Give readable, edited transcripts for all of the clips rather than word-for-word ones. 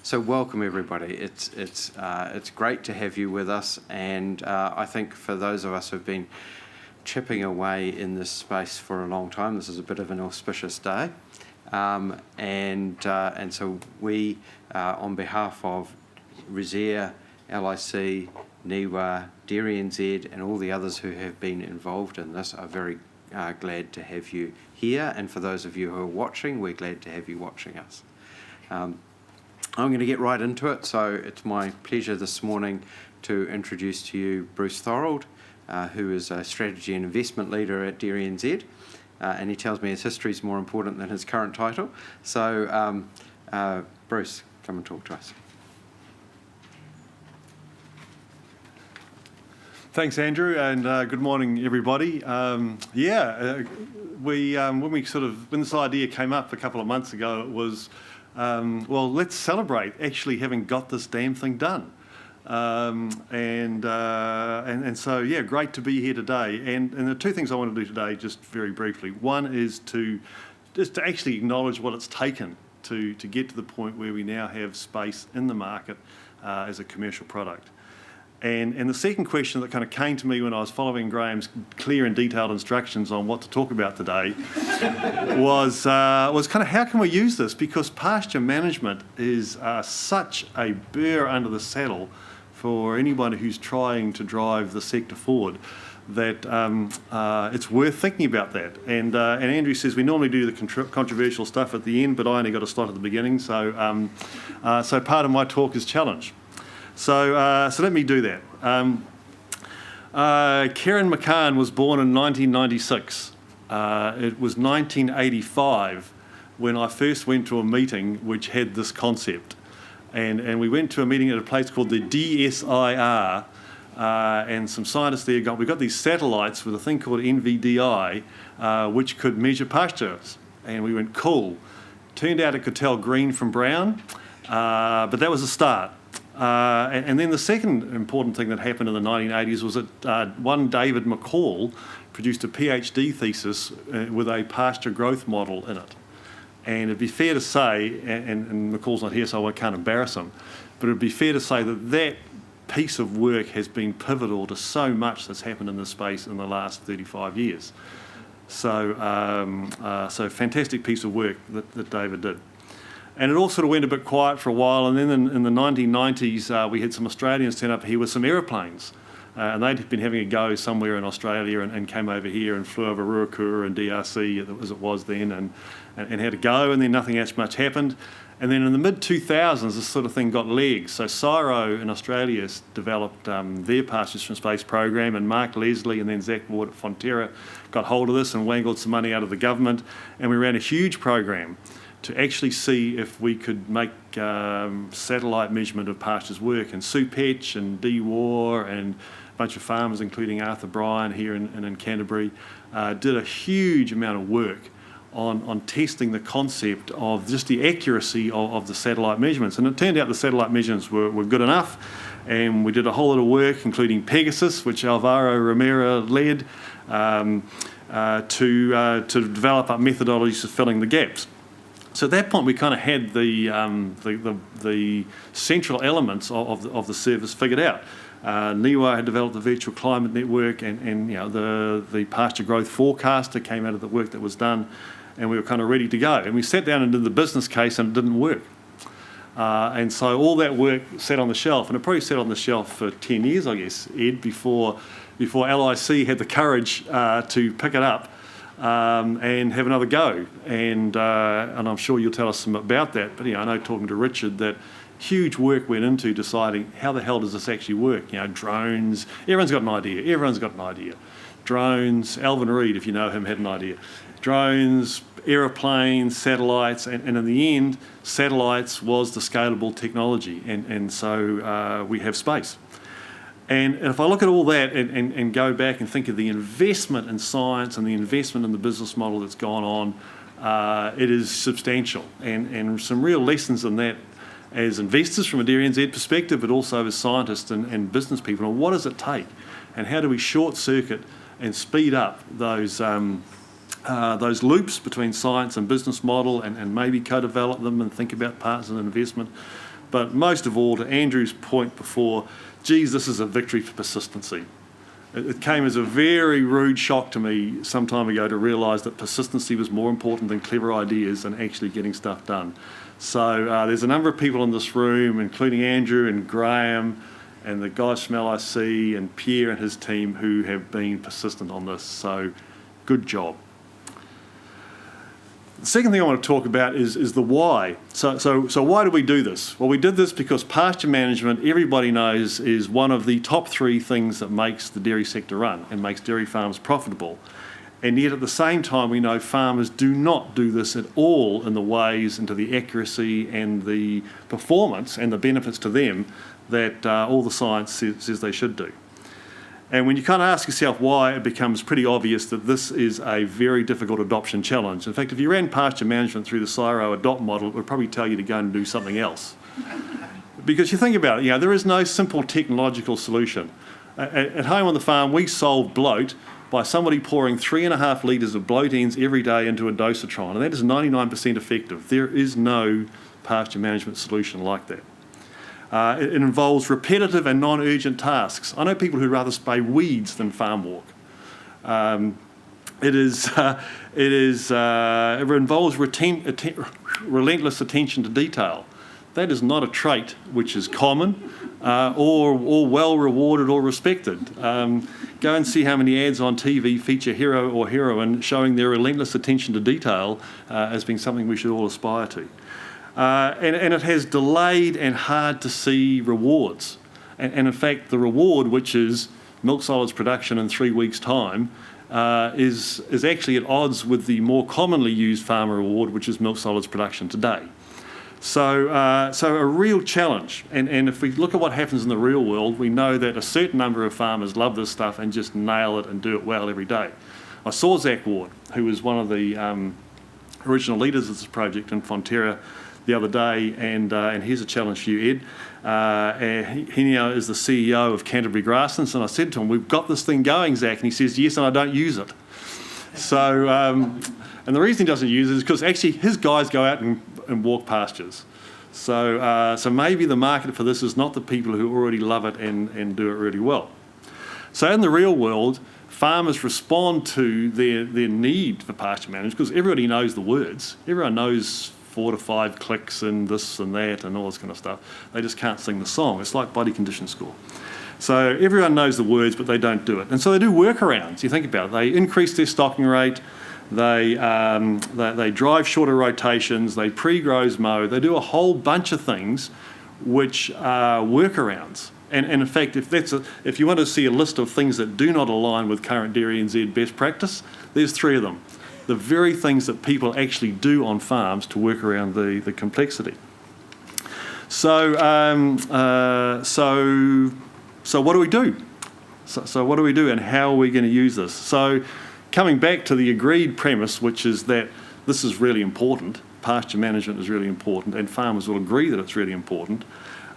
So welcome everybody. It's great to have you with us, and I think for those of us who've been chipping away in this space for a long time, this is a bit of an auspicious day, and so we, on behalf of RESEA, LIC, NIWA, DairyNZ, and all the others who have been involved in this, are very glad to have you here. And for those of you who are watching, we're glad to have you watching us. I'm going to get right into it. So it's my pleasure this morning to introduce to you Bruce Thorrold, who is a strategy and investment leader at DairyNZ, and he tells me his history is more important than his current title. So Bruce, come and talk to us. Thanks, Andrew, and good morning, everybody. When this idea came up a couple of months ago, it was, well, let's celebrate actually having got this damn thing done. So, yeah, great to be here today. And the two things I want to do today, just very briefly. One is to actually acknowledge what it's taken to get to the point where we now have space in the market as a commercial product. And the second question that kind of came to me when I was following Graham's clear and detailed instructions on what to talk about today was kind of how can we use this? Because pasture management is such a burr under the saddle for anyone who's trying to drive the sector forward that it's worth thinking about that. And Andrew says we normally do the controversial stuff at the end, but I only got a slot at the beginning, so part of my talk is challenge. So let me do that. Karen McCann was born in 1996. It was 1985 when I first went to a meeting which had this concept. And we went to a meeting at a place called the DSIR, and some scientists there we got these satellites with a thing called NVDI, which could measure pastures. And we went, cool. Turned out it could tell green from brown, but that was a start. And then the second important thing that happened in the 1980s was that one David McCall produced a PhD thesis with a pasture growth model in it. And it'd be fair to say, and McCall's not here so I can't embarrass him, but it'd be fair to say that piece of work has been pivotal to so much that's happened in this space in the last 35 years. So fantastic piece of work that David did. And it all sort of went a bit quiet for a while, and then in the 1990s we had some Australians turn up here with some aeroplanes, and they'd been having a go somewhere in Australia and came over here and flew over Ruakura and DRC as it was then and had a go, and then nothing else much happened. And then in the mid-2000s this sort of thing got legs. So Cyro in Australia developed their Pastures from Space program, and Mark Leslie and then Zach Ward at Fonterra got hold of this and wangled some money out of the government, and we ran a huge program to actually see if we could make satellite measurement of pastures work. And Sue Petch and Dee War and a bunch of farmers, including Arthur Bryan here in Canterbury, did a huge amount of work on testing the concept of just the accuracy of the satellite measurements. And it turned out the satellite measurements were good enough, and we did a whole lot of work, including Pegasus, which Alvaro Romero led, to develop up methodologies for filling the gaps. So at that point, we kind of had the central elements of the service figured out. NIWA had developed the virtual climate network, and the Pasture Growth Forecaster came out of the work that was done, and we were kind of ready to go. And we sat down and did the business case, and it didn't work. And so all that work sat on the shelf, and it probably sat on the shelf for 10 years, I guess, Ed, before LIC had the courage to pick it up. And have another go, and I'm sure you'll tell us some about that. But I know, talking to Richard, that huge work went into deciding how the hell does this actually work. Drones. Everyone's got an idea. Drones. Alvin Reid, if you know him, had an idea. Drones, aeroplanes, satellites, and in the end, satellites was the scalable technology, and so we have space. And if I look at all that and go back and think of the investment in science and the investment in the business model that's gone on, it is substantial. And some real lessons in that as investors from a DairyNZ perspective, but also as scientists and business people. And what does it take? And how do we short circuit and speed up those loops between science and business model, and maybe co-develop them and think about partners and investment But most of all, to Andrew's point before, geez, this is a victory for persistency. It came as a very rude shock to me some time ago to realise that persistency was more important than clever ideas and actually getting stuff done. So there's a number of people in this room, including Andrew and Graham and the guys from LIC and Pierre and his team, who have been persistent on this. So good job. The second thing I want to talk about is the why. So why do we do this? Well, we did this because pasture management, everybody knows, is one of the top 3 things that makes the dairy sector run and makes dairy farms profitable. And yet at the same time, we know farmers do not do this at all in the ways and to the accuracy and the performance and the benefits to them that all the science says they should do. And when you kind of ask yourself why, it becomes pretty obvious that this is a very difficult adoption challenge. In fact, if you ran pasture management through the CSIRO adopt model, it would probably tell you to go and do something else. Because you think about it, there is no simple technological solution. At home on the farm, we solve bloat by somebody pouring 3.5 litres of bloat ends every day into a dosatron, and that is 99% effective. There is no pasture management solution like that. It involves repetitive and non-urgent tasks. I know people who'd rather spray weeds than farm walk. It involves relentless attention to detail. That is not a trait which is common or well rewarded or respected. Go and see how many ads on TV feature hero or heroine showing their relentless attention to detail as being something we should all aspire to. And it has delayed and hard to see rewards. And in fact, the reward, which is milk solids production in 3 weeks' time, is actually at odds with the more commonly used farmer reward, which is milk solids production today. So a real challenge. And if we look at what happens in the real world, we know that a certain number of farmers love this stuff and just nail it and do it well every day. I saw Zach Ward, who was one of the original leaders of this project in Fonterra, the other day, and here's a challenge for you, Ed. He now is the CEO of Canterbury Grasslands, and I said to him, we've got this thing going, Zach, and he says, yes, and I don't use it. So, and the reason he doesn't use it is because actually his guys go out and walk pastures. So maybe the market for this is not the people who already love it and do it really well. So in the real world, farmers respond to their need for pasture management because everybody knows the words. Everyone knows 4 to 5 clicks and this and that and all this kind of stuff. They just can't sing the song. It's like body condition score. So everyone knows the words, but they don't do it. And so they do workarounds. You think about it. They increase their stocking rate. They drive shorter rotations. They pre-grows mow. They do a whole bunch of things which are workarounds. And in fact, if you want to see a list of things that do not align with current DairyNZ best practice, there's 3 of them. The very things that people actually do on farms to work around the complexity. So what do we do? So what do we do, and how are we going to use this? So coming back to the agreed premise, which is that this is really important, pasture management is really important, and farmers will agree that it's really important.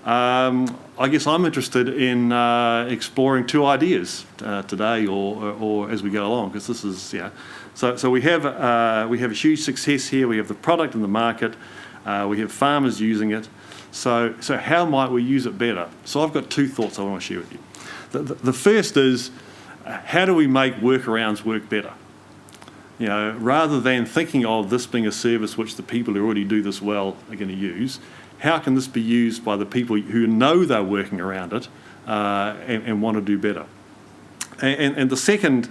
I guess I'm interested in exploring 2 ideas today or as we go along, because this is, So we have a huge success here. We have the product in the market. We have farmers using it. So how might we use it better? So I've got 2 thoughts I want to share with you. The first is, how do we make workarounds work better? Rather than thinking of this being a service which the people who already do this well are going to use, how can this be used by the people who know they're working around it and want to do better? And the second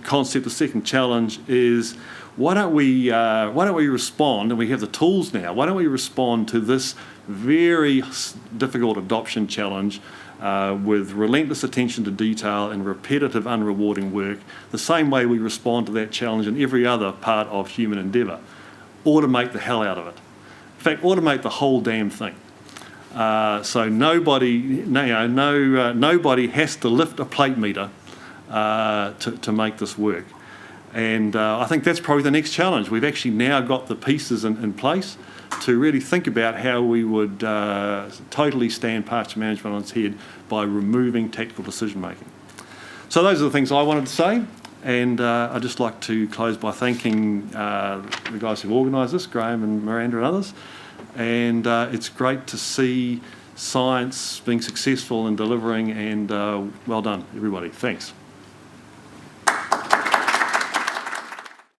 concept, the second challenge is, why don't we respond, and we have the tools now, why don't we respond to this very difficult adoption challenge with relentless attention to detail and repetitive, unrewarding work, the same way we respond to that challenge in every other part of human endeavour. Automate the hell out of it. In fact, automate the whole damn thing. So nobody has to lift a plate meter to make this work. And I think that's probably the next challenge. We've actually now got the pieces in place to really think about how we would totally stand pasture management on its head by removing tactical decision making. So those are the things I wanted to say, and I'd just like to close by thanking the guys who organised this, Graham and Miranda and others, and it's great to see science being successful in delivering, and well done, everybody. Thanks.